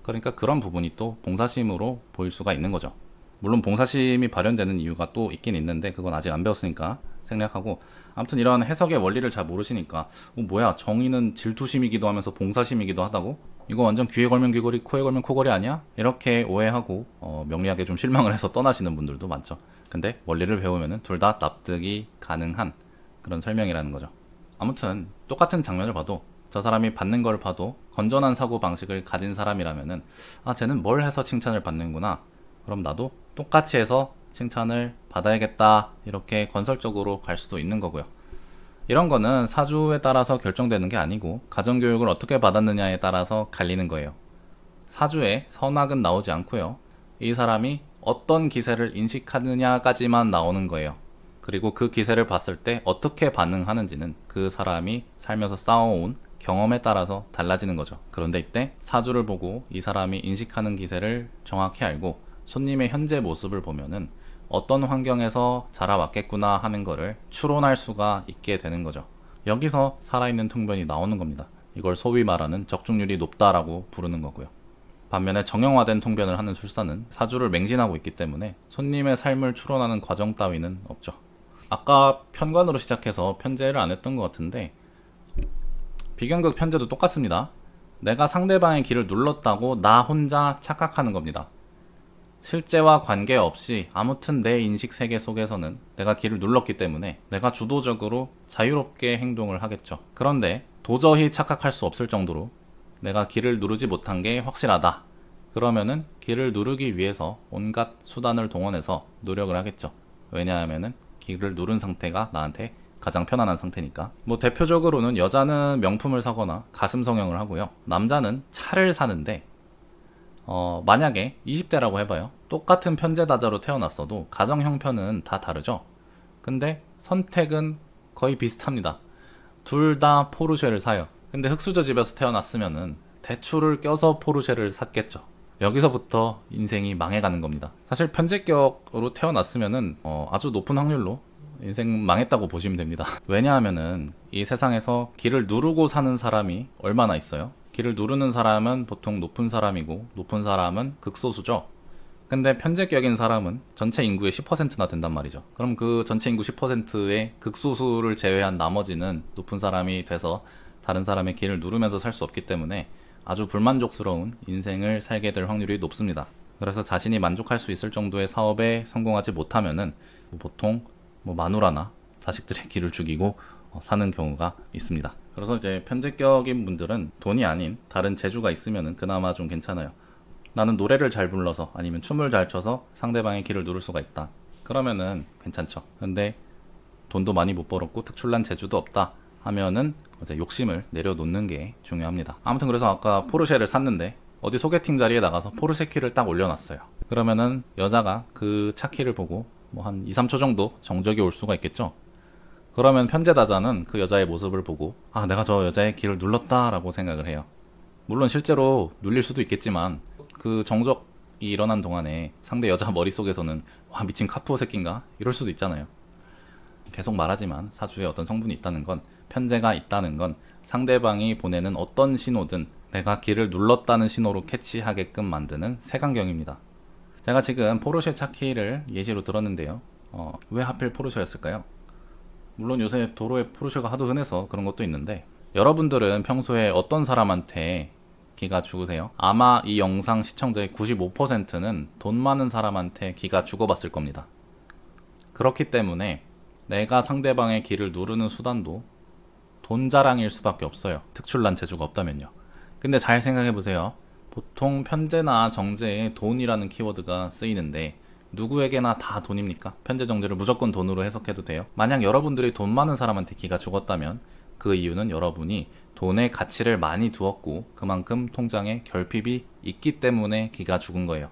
그러니까 그런 부분이 또 봉사심으로 보일 수가 있는 거죠. 물론 봉사심이 발현되는 이유가 또 있긴 있는데 그건 아직 안 배웠으니까 생략하고, 아무튼 이런 해석의 원리를 잘 모르시니까 뭐야 정의는 질투심이기도 하면서 봉사심이기도 하다고? 이거 완전 귀에 걸면 귀걸이 코에 걸면 코걸이 아니야? 이렇게 오해하고 명리학에 좀 실망을 해서 떠나시는 분들도 많죠. 근데 원리를 배우면은 둘 다 납득이 가능한 그런 설명이라는 거죠. 아무튼 똑같은 장면을 봐도 저 사람이 받는 걸 봐도 건전한 사고 방식을 가진 사람이라면은 쟤는 뭘 해서 칭찬을 받는구나, 그럼 나도 똑같이 해서 칭찬을 받아야겠다, 이렇게 건설적으로 갈 수도 있는 거고요. 이런 거는 사주에 따라서 결정되는 게 아니고 가정교육을 어떻게 받았느냐에 따라서 갈리는 거예요. 사주에 선악은 나오지 않고요, 이 사람이 어떤 기세를 인식하느냐까지만 나오는 거예요. 그리고 그 기세를 봤을 때 어떻게 반응하는지는 그 사람이 살면서 쌓아온 경험에 따라서 달라지는 거죠. 그런데 이때 사주를 보고 이 사람이 인식하는 기세를 정확히 알고 손님의 현재 모습을 보면은 어떤 환경에서 자라왔겠구나 하는 거를 추론할 수가 있게 되는 거죠. 여기서 살아있는 통변이 나오는 겁니다. 이걸 소위 말하는 적중률이 높다라고 부르는 거고요. 반면에 정형화된 통변을 하는 술사는 사주를 맹신하고 있기 때문에 손님의 삶을 추론하는 과정 따위는 없죠. 아까 편관으로 시작해서 편제를 안 했던 것 같은데, 비견극 편제도 똑같습니다. 내가 상대방의 길을 눌렀다고 나 혼자 착각하는 겁니다. 실제와 관계없이 아무튼 내 인식 세계 속에서는 내가 길을 눌렀기 때문에 내가 주도적으로 자유롭게 행동을 하겠죠. 그런데 도저히 착각할 수 없을 정도로 내가 길을 누르지 못한 게 확실하다, 그러면은 길을 누르기 위해서 온갖 수단을 동원해서 노력을 하겠죠. 왜냐하면은 길을 누른 상태가 나한테 가장 편안한 상태니까. 대표적으로는 여자는 명품을 사거나 가슴 성형을 하고요, 남자는 차를 사는데 만약에 20대라고 해봐요. 똑같은 편제다자로 태어났어도 가정 형편은 다 다르죠. 근데 선택은 거의 비슷합니다. 둘 다 포르쉐를 사요. 근데 흙수저 집에서 태어났으면은 대출을 껴서 포르쉐를 샀겠죠. 여기서부터 인생이 망해가는 겁니다. 사실 편제격으로 태어났으면은 아주 높은 확률로 인생 망했다고 보시면 됩니다. 왜냐하면은 이 세상에서 길을 누르고 사는 사람이 얼마나 있어요? 길을 누르는 사람은 보통 높은 사람이고 높은 사람은 극소수죠. 근데 편제격인 사람은 전체 인구의 10%나 된단 말이죠. 그럼 그 전체 인구 10%의 극소수를 제외한 나머지는 높은 사람이 돼서 다른 사람의 길을 누르면서 살 수 없기 때문에 아주 불만족스러운 인생을 살게 될 확률이 높습니다. 그래서 자신이 만족할 수 있을 정도의 사업에 성공하지 못하면은 보통 마누라나 자식들의 길을 죽이고 사는 경우가 있습니다. 그래서 이제 편제격인 분들은 돈이 아닌 다른 재주가 있으면은 그나마 좀 괜찮아요. 나는 노래를 잘 불러서 아니면 춤을 잘 춰서 상대방의 길을 누를 수가 있다, 그러면은 괜찮죠. 근데 돈도 많이 못 벌었고 특출난 재주도 없다 하면은 이제 욕심을 내려놓는 게 중요합니다. 아무튼 그래서 아까 포르쉐를 샀는데 어디 소개팅 자리에 나가서 포르쉐 키를 딱 올려놨어요. 그러면은 여자가 그 차 키를 보고 한 2, 3초 정도 정적이 올 수가 있겠죠. 그러면 편제다자는 그 여자의 모습을 보고 내가 저 여자의 길을 눌렀다 라고 생각을 해요. 물론 실제로 눌릴 수도 있겠지만 그 정적이 일어난 동안에 상대 여자 머릿속에서는 와 미친 카푸어 새끼인가? 이럴 수도 있잖아요. 계속 말하지만 사주에 어떤 성분이 있다는 건, 편제가 있다는 건 상대방이 보내는 어떤 신호든 내가 길을 눌렀다는 신호로 캐치하게끔 만드는 색안경입니다. 제가 지금 포르쉐 차 키를 예시로 들었는데요. 왜 하필 포르쉐였을까요? 물론 요새 도로에 포르쉐가 하도 흔해서 그런 것도 있는데, 여러분들은 평소에 어떤 사람한테 기가 죽으세요? 아마 이 영상 시청자의 95%는 돈 많은 사람한테 기가 죽어봤을 겁니다. 그렇기 때문에 내가 상대방의 기를 누르는 수단도 돈 자랑일 수밖에 없어요. 특출난 재주가 없다면요. 근데 잘 생각해보세요. 보통 편제나 정제에 돈이라는 키워드가 쓰이는데 누구에게나 다 돈입니까? 편제 정제를 무조건 돈으로 해석해도 돼요? 만약 여러분들이 돈 많은 사람한테 기가 죽었다면 그 이유는 여러분이 돈의 가치를 많이 두었고 그만큼 통장에 결핍이 있기 때문에 기가 죽은 거예요.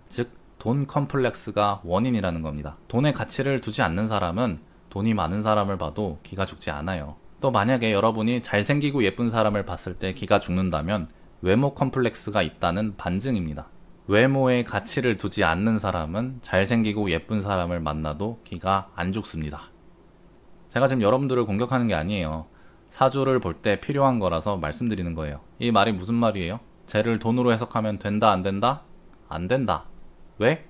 즉 돈 컴플렉스가 원인이라는 겁니다. 돈의 가치를 두지 않는 사람은 돈이 많은 사람을 봐도 기가 죽지 않아요. 또 만약에 여러분이 잘생기고 예쁜 사람을 봤을 때 기가 죽는다면 외모 컴플렉스가 있다는 반증입니다. 외모에 가치를 두지 않는 사람은 잘생기고 예쁜 사람을 만나도 기가 안 죽습니다. 제가 지금 여러분들을 공격하는 게 아니에요. 사주를 볼 때 필요한 거라서 말씀드리는 거예요. 이 말이 무슨 말이에요? 쟤를 돈으로 해석하면 된다 안 된다? 안 된다. 왜?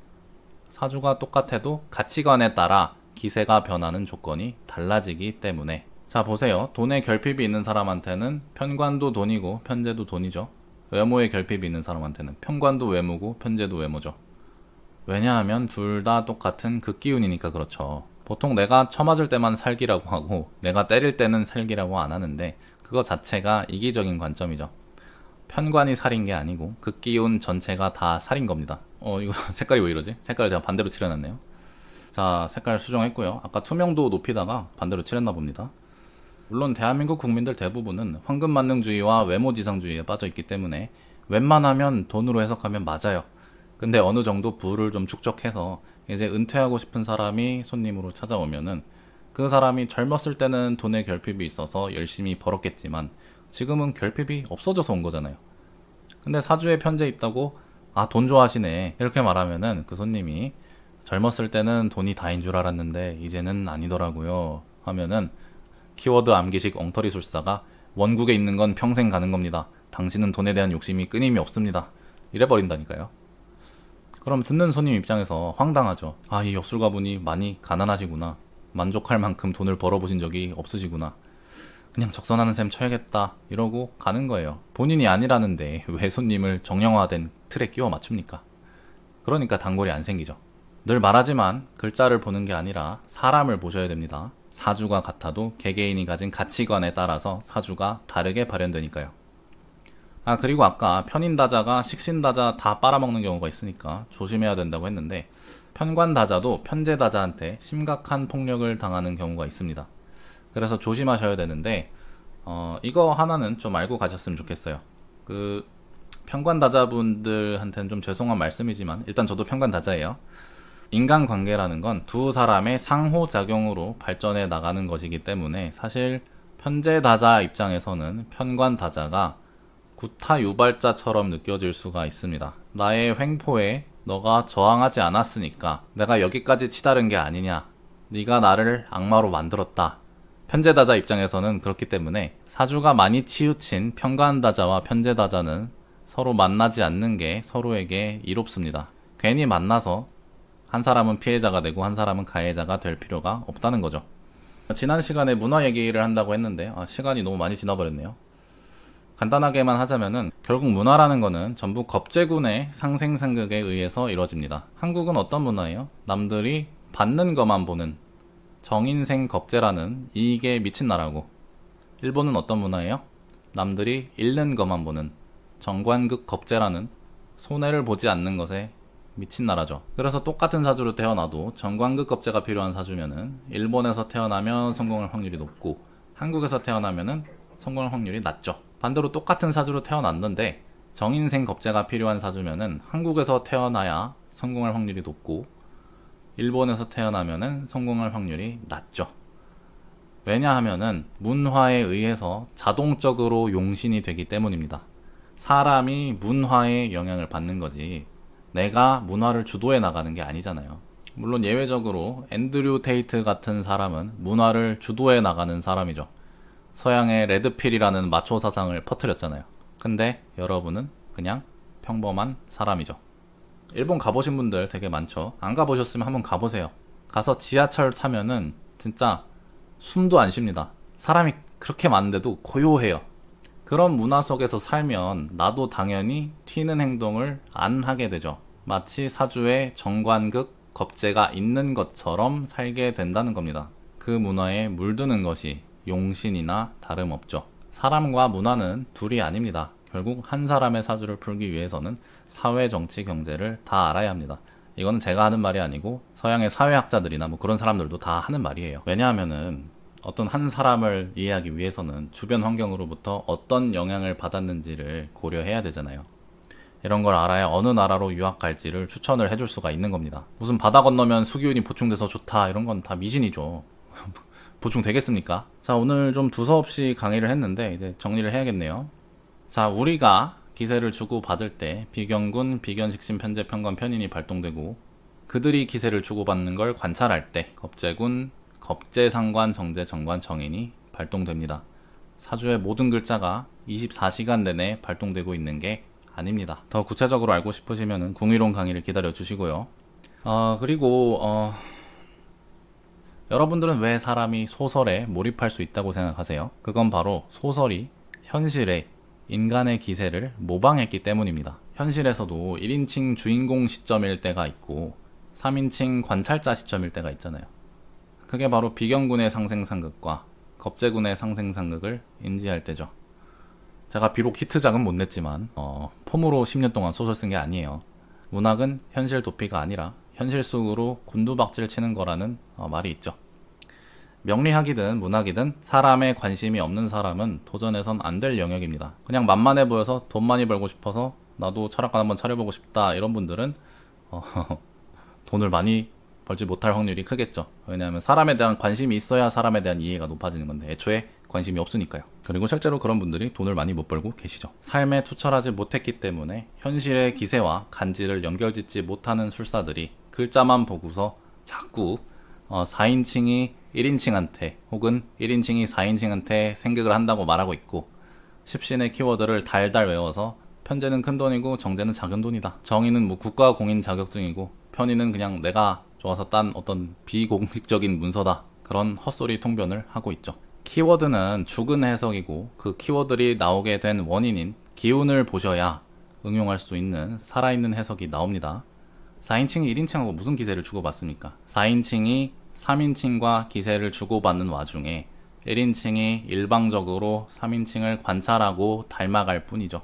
사주가 똑같아도 가치관에 따라 기세가 변하는 조건이 달라지기 때문에. 자 보세요. 돈에 결핍이 있는 사람한테는 편관도 돈이고 편재도 돈이죠. 외모에 결핍이 있는 사람한테는 편관도 외모고 편재도 외모죠. 왜냐하면 둘 다 똑같은 극기운이니까 그렇죠. 보통 내가 처맞을 때만 살기라고 하고 내가 때릴 때는 살기라고 안 하는데 그거 자체가 이기적인 관점이죠. 편관이 살인 게 아니고 극기운 전체가 다 살인 겁니다. 이거 색깔이 왜 이러지? 색깔을 제가 반대로 칠해놨네요. 자 색깔 수정했고요. 아까 투명도 높이다가 반대로 칠했나 봅니다. 물론 대한민국 국민들 대부분은 황금만능주의와 외모지상주의에 빠져있기 때문에 웬만하면 돈으로 해석하면 맞아요. 근데 어느 정도 부를 좀 축적해서 이제 은퇴하고 싶은 사람이 손님으로 찾아오면은 그 사람이 젊었을 때는 돈에 결핍이 있어서 열심히 벌었겠지만 지금은 결핍이 없어져서 온 거잖아요. 근데 사주에 편재 있다고 아 돈 좋아하시네 이렇게 말하면은 그 손님이 젊었을 때는 돈이 다인 줄 알았는데 이제는 아니더라고요 하면은 키워드 암기식 엉터리술사가 원국에 있는 건 평생 가는 겁니다. 당신은 돈에 대한 욕심이 끊임이 없습니다. 이래버린다니까요. 그럼 듣는 손님 입장에서 황당하죠. 아, 이 역술가분이 많이 가난하시구나. 만족할 만큼 돈을 벌어보신 적이 없으시구나. 그냥 적선하는 셈 쳐야겠다 이러고 가는 거예요. 본인이 아니라는데 왜 손님을 정형화된 틀에 끼워 맞춥니까? 그러니까 단골이 안 생기죠. 늘 말하지만 글자를 보는 게 아니라 사람을 보셔야 됩니다. 사주가 같아도 개개인이 가진 가치관에 따라서 사주가 다르게 발현되니까요. 아 그리고 아까 편인다자가 식신다자 다 빨아먹는 경우가 있으니까 조심해야 된다고 했는데 편관다자도 편재다자한테 심각한 폭력을 당하는 경우가 있습니다. 그래서 조심하셔야 되는데 이거 하나는 좀 알고 가셨으면 좋겠어요. 그 편관다자분들한테는 좀 죄송한 말씀이지만 일단 저도 편관다자예요. 인간관계라는 건 두 사람의 상호작용으로 발전해 나가는 것이기 때문에 사실 편재다자 입장에서는 편관다자가 구타유발자처럼 느껴질 수가 있습니다. 나의 횡포에 너가 저항하지 않았으니까 내가 여기까지 치다른 게 아니냐. 네가 나를 악마로 만들었다. 편재다자 입장에서는 그렇기 때문에 사주가 많이 치우친 편관다자와 편재다자는 서로 만나지 않는 게 서로에게 이롭습니다. 괜히 만나서 한 사람은 피해자가 되고 한 사람은 가해자가 될 필요가 없다는 거죠. 지난 시간에 문화 얘기를 한다고 했는데 시간이 너무 많이 지나버렸네요. 간단하게만 하자면은 결국 문화라는 거는 전부 겁재군의 상생상극에 의해서 이루어집니다. 한국은 어떤 문화예요? 남들이 받는 것만 보는 정인생 겁재라는 이익에 미친 나라고. 일본은 어떤 문화예요? 남들이 잃는 것만 보는 정관극 겁재라는 손해를 보지 않는 것에 미친 나라죠. 그래서 똑같은 사주로 태어나도 정관극 겁재가 필요한 사주면은 일본에서 태어나면 성공할 확률이 높고 한국에서 태어나면은 성공할 확률이 낮죠. 반대로 똑같은 사주로 태어났는데 정인생 겁재가 필요한 사주면은 한국에서 태어나야 성공할 확률이 높고 일본에서 태어나면은 성공할 확률이 낮죠. 왜냐하면은 문화에 의해서 자동적으로 용신이 되기 때문입니다. 사람이 문화에 영향을 받는 거지 내가 문화를 주도해 나가는 게 아니잖아요. 물론 예외적으로 앤드류 테이트 같은 사람은 문화를 주도해 나가는 사람이죠. 서양의 레드필이라는 마초 사상을 퍼뜨렸잖아요. 근데 여러분은 그냥 평범한 사람이죠. 일본 가보신 분들 되게 많죠. 안 가보셨으면 한번 가보세요. 가서 지하철 타면은 진짜 숨도 안 쉽니다. 사람이 그렇게 많은데도 고요해요. 그런 문화 속에서 살면 나도 당연히 튀는 행동을 안 하게 되죠. 마치 사주에 정관극 겁재가 있는 것처럼 살게 된다는 겁니다. 그 문화에 물드는 것이 용신이나 다름없죠. 사람과 문화는 둘이 아닙니다. 결국 한 사람의 사주를 풀기 위해서는 사회, 정치, 경제를 다 알아야 합니다. 이거는 제가 하는 말이 아니고 서양의 사회학자들이나 뭐 그런 사람들도 다 하는 말이에요. 왜냐하면은 어떤 한 사람을 이해하기 위해서는 주변 환경으로부터 어떤 영향을 받았는지를 고려해야 되잖아요. 이런 걸 알아야 어느 나라로 유학 갈지를 추천을 해줄 수가 있는 겁니다. 무슨 바다 건너면 수기운이 보충돼서 좋다 이런 건 다 미신이죠. 보충 되겠습니까? 자, 오늘 좀 두서없이 강의를 했는데 이제 정리를 해야겠네요. 자, 우리가 기세를 주고받을 때 비경군, 비견식신, 편제, 편관, 편인이 발동되고 그들이 기세를 주고받는 걸 관찰할 때 겁재군, 겁재상관, 정제, 정관, 정인이 발동됩니다. 사주의 모든 글자가 24시간 내내 발동되고 있는 게 아닙니다. 더 구체적으로 알고 싶으시면 궁의론 강의를 기다려 주시고요. 그리고 여러분들은 왜 사람이 소설에 몰입할 수 있다고 생각하세요? 그건 바로 소설이 현실의 인간의 기세를 모방했기 때문입니다. 현실에서도 1인칭 주인공 시점일 때가 있고 3인칭 관찰자 시점일 때가 있잖아요. 그게 바로 비경군의 상생상극과 겁재군의 상생상극을 인지할 때죠. 제가 비록 히트작은 못 냈지만 폼으로 10년 동안 소설 쓴 게 아니에요. 문학은 현실 도피가 아니라 현실 속으로 곤두박질 치는 거라는 말이 있죠. 명리학이든 문학이든 사람의 관심이 없는 사람은 도전해선 안 될 영역입니다. 그냥 만만해 보여서 돈 많이 벌고 싶어서 나도 철학관 한번 차려보고 싶다 이런 분들은 돈을 많이 벌지 못할 확률이 크겠죠. 왜냐하면 사람에 대한 관심이 있어야 사람에 대한 이해가 높아지는 건데 애초에 관심이 없으니까요. 그리고 실제로 그런 분들이 돈을 많이 못 벌고 계시죠. 삶에 투철하지 못했기 때문에 현실의 기세와 간지를 연결짓지 못하는 술사들이 글자만 보고서 자꾸 4인칭이 1인칭한테 혹은 1인칭이 4인칭한테 생각을 한다고 말하고 있고 십신의 키워드를 달달 외워서 편제는 큰돈이고 정제는 작은돈이다. 정의는 뭐 국가공인 자격증이고 편의는 그냥 내가 좋아서 딴 어떤 비공식적인 문서다. 그런 헛소리 통변을 하고 있죠. 키워드는 죽은 해석이고 그 키워드들이 나오게 된 원인인 기운을 보셔야 응용할 수 있는 살아있는 해석이 나옵니다. 4인칭이 1인칭하고 무슨 기세를 주고받습니까? 4인칭이 3인칭과 기세를 주고받는 와중에 1인칭이 일방적으로 3인칭을 관찰하고 닮아갈 뿐이죠.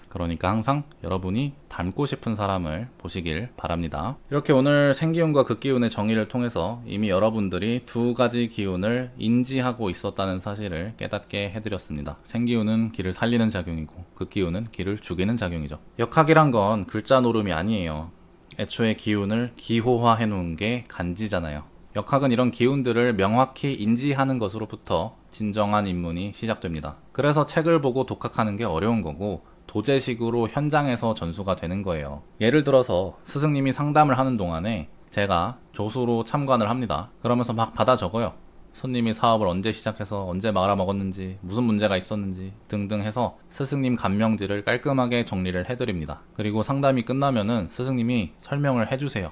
그러니까 항상 여러분이 닮고 싶은 사람을 보시길 바랍니다. 이렇게 오늘 생기운과 극기운의 정의를 통해서 이미 여러분들이 두 가지 기운을 인지하고 있었다는 사실을 깨닫게 해드렸습니다. 생기운은 기를 살리는 작용이고 극기운은 기를 죽이는 작용이죠. 역학이란 건 글자 노름이 아니에요. 애초에 기운을 기호화해 놓은 게 간지잖아요. 역학은 이런 기운들을 명확히 인지하는 것으로부터 진정한 입문이 시작됩니다. 그래서 책을 보고 독학하는 게 어려운 거고 도제식으로 현장에서 전수가 되는 거예요. 예를 들어서 스승님이 상담을 하는 동안에 제가 조수로 참관을 합니다. 그러면서 막 받아 적어요. 손님이 사업을 언제 시작해서 언제 말아먹었는지 무슨 문제가 있었는지 등등 해서 스승님 감명지를 깔끔하게 정리를 해드립니다. 그리고 상담이 끝나면은 스승님이 설명을 해주세요.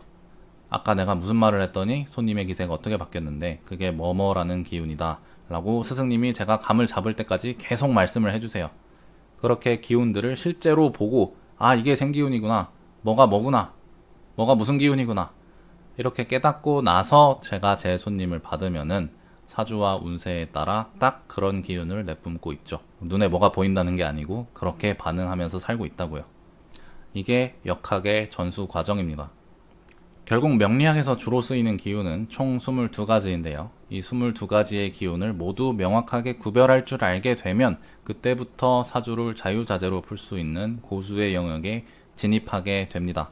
아까 내가 무슨 말을 했더니 손님의 기세가 어떻게 바뀌었는데 그게 뭐뭐라는 기운이다 라고 스승님이 제가 감을 잡을 때까지 계속 말씀을 해주세요. 그렇게 기운들을 실제로 보고 아 이게 생기운이구나 뭐가 뭐구나 뭐가 무슨 기운이구나 이렇게 깨닫고 나서 제가 제 손님을 받으면은 사주와 운세에 따라 딱 그런 기운을 내뿜고 있죠. 눈에 뭐가 보인다는 게 아니고 그렇게 반응하면서 살고 있다고요. 이게 역학의 전수 과정입니다. 결국 명리학에서 주로 쓰이는 기운은 총 22가지인데요. 이 22가지의 기운을 모두 명확하게 구별할 줄 알게 되면 그때부터 사주를 자유자재로 풀 수 있는 고수의 영역에 진입하게 됩니다.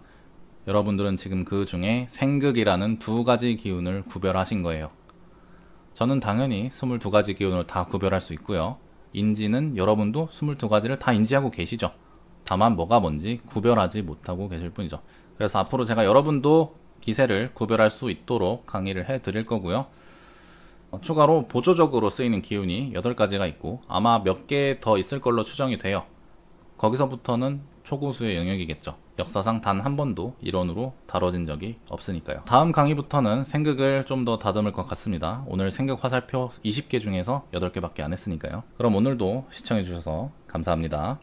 여러분들은 지금 그 중에 생극이라는 두 가지 기운을 구별하신 거예요. 저는 당연히 22가지 기운을 다 구별할 수 있고요. 인지는 여러분도 22가지를 다 인지하고 계시죠. 다만 뭐가 뭔지 구별하지 못하고 계실 뿐이죠. 그래서 앞으로 제가 여러분도 기세를 구별할 수 있도록 강의를 해드릴 거고요. 추가로 보조적으로 쓰이는 기운이 8가지가 있고 아마 몇 개 더 있을 걸로 추정이 돼요. 거기서부터는 초고수의 영역이겠죠. 역사상 단 한 번도 이론으로 다뤄진 적이 없으니까요. 다음 강의부터는 생극을 좀 더 다듬을 것 같습니다. 오늘 생극 화살표 20개 중에서 8개밖에 안 했으니까요. 그럼 오늘도 시청해주셔서 감사합니다.